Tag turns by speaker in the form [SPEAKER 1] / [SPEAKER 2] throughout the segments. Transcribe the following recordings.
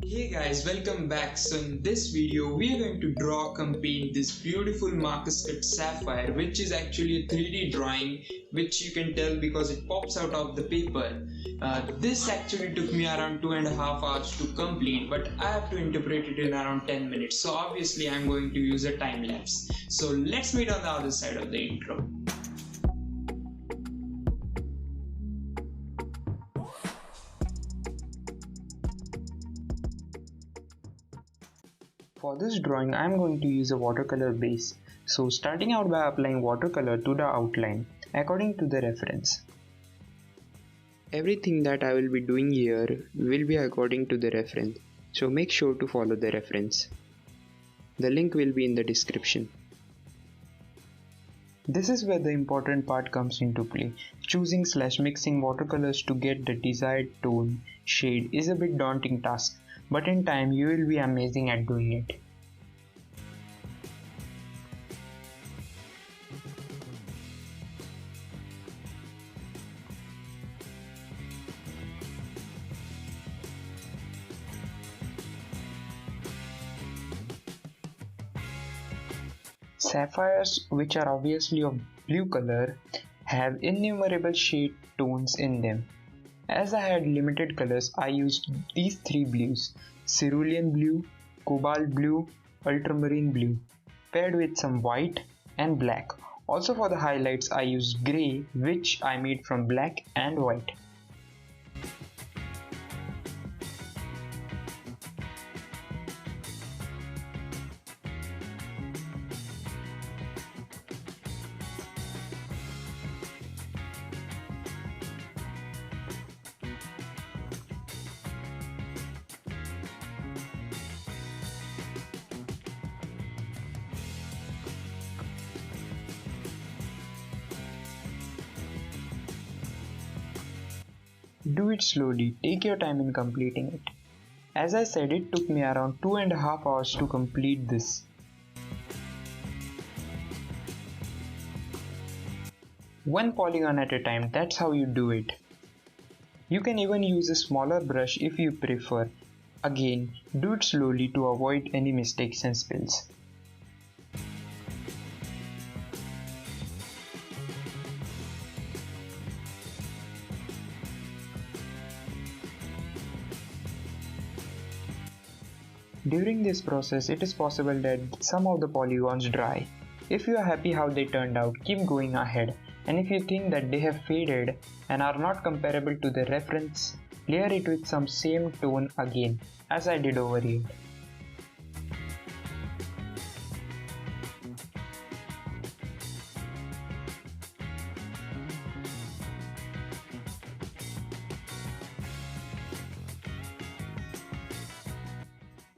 [SPEAKER 1] Hey guys, welcome back. So in this video, we are going to paint this beautiful Marquise cut sapphire, which is actually a 3D drawing, which you can tell because it pops out of the paper. This actually took me around 2.5 hours to complete, but I have to interpret it in around 10 minutes. So obviously, I'm going to use a time lapse. So let's meet on the other side of the intro. For this drawing, I am going to use a watercolor base. So starting out by applying watercolor to the outline according to the reference. Everything that I will be doing here will be according to the reference. So make sure to follow the reference. The link will be in the description. This is where the important part comes into play. Choosing/mixing watercolors to get the desired tone shade is a bit daunting task, but in time you will be amazing at doing it. Sapphires, which are obviously of blue color, have innumerable shade tones in them. As I had limited colors, I used these three blues: cerulean blue, cobalt blue, ultramarine blue, paired with some white and black. Also for the highlights, I used grey, which I made from black and white. Do it slowly, take your time in completing it. As I said, it took me around 2.5 hours to complete this. One polygon at a time, that's how you do it. You can even use a smaller brush if you prefer. Again, do it slowly to avoid any mistakes and spills. During this process, it is possible that some of the polygons dry. If you are happy how they turned out, keep going ahead, and if you think that they have faded and are not comparable to the reference, layer it with some same tone again, as I did over here.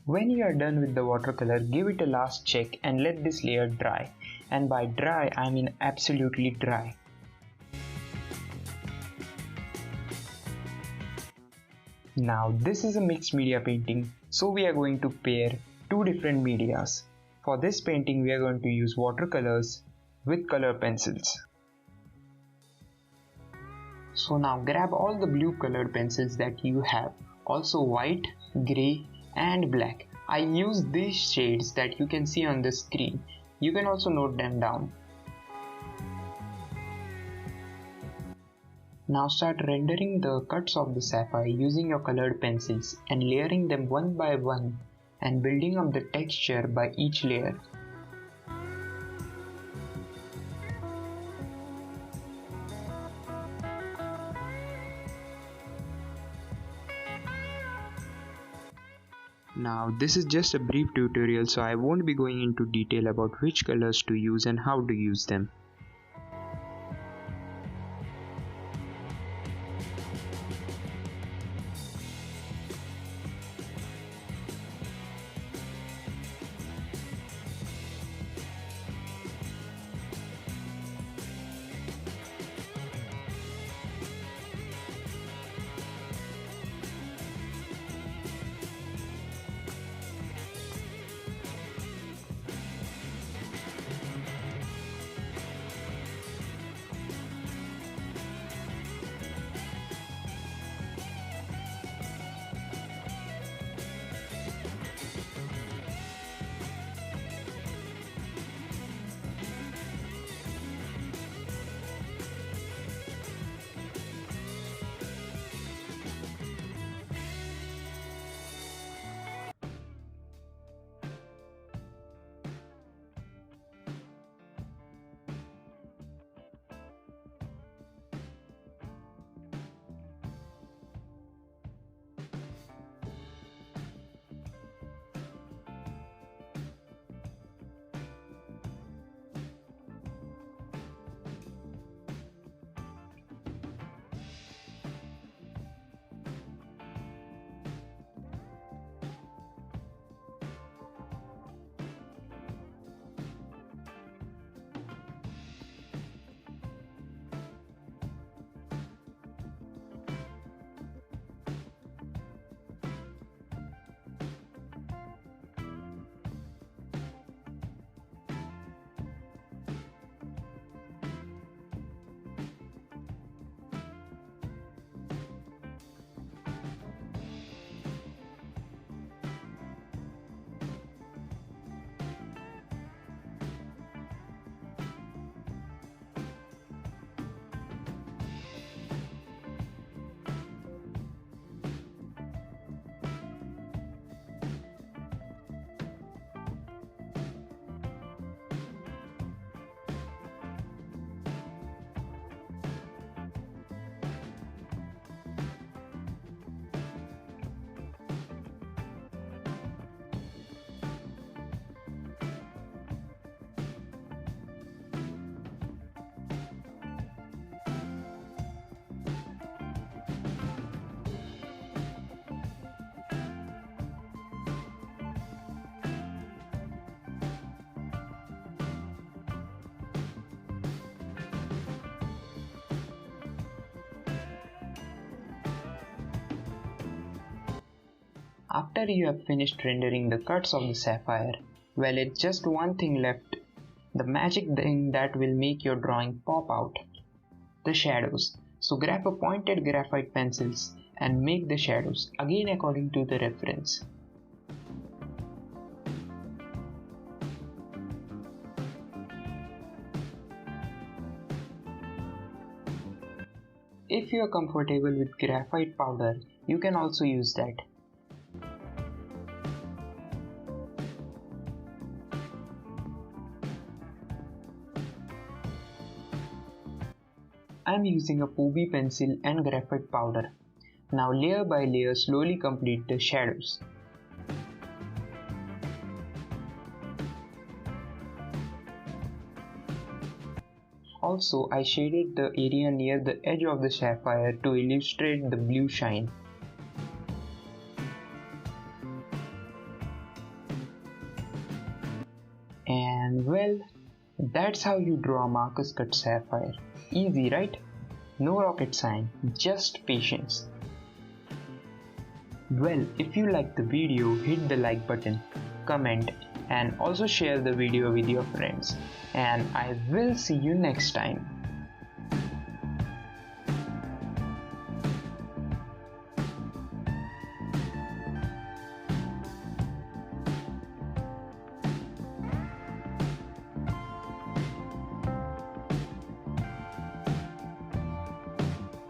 [SPEAKER 1] When you are done with the watercolor, give it a last check and let this layer dry. And by dry, I mean absolutely dry. Now this is a mixed media painting, so we are going to pair two different medias. For this painting, we are going to use watercolors with color pencils. So now grab all the blue colored pencils that you have, also white, grey, and black. I use these shades that you can see on the screen. You can also note them down. Now start rendering the cuts of the sapphire using your colored pencils and layering them one by one and building up the texture by each layer. Now this is just a brief tutorial, so I won't be going into detail about which colors to use and how to use them. After you have finished rendering the cuts of the sapphire, well, it's just one thing left, the magic thing that will make your drawing pop out, the shadows. So grab a pointed graphite pencils and make the shadows again according to the reference. If you are comfortable with graphite powder, you can also use that. I am using a POB pencil and graphite powder. Now layer by layer slowly complete the shadows. Also, I shaded the area near the edge of the sapphire to illustrate the blue shine. And well, that's how you draw a Marquise cut sapphire. Easy, right? No rocket science, just patience. Well, if you liked the video, hit the like button, comment, and also share the video with your friends. And I will see you next time.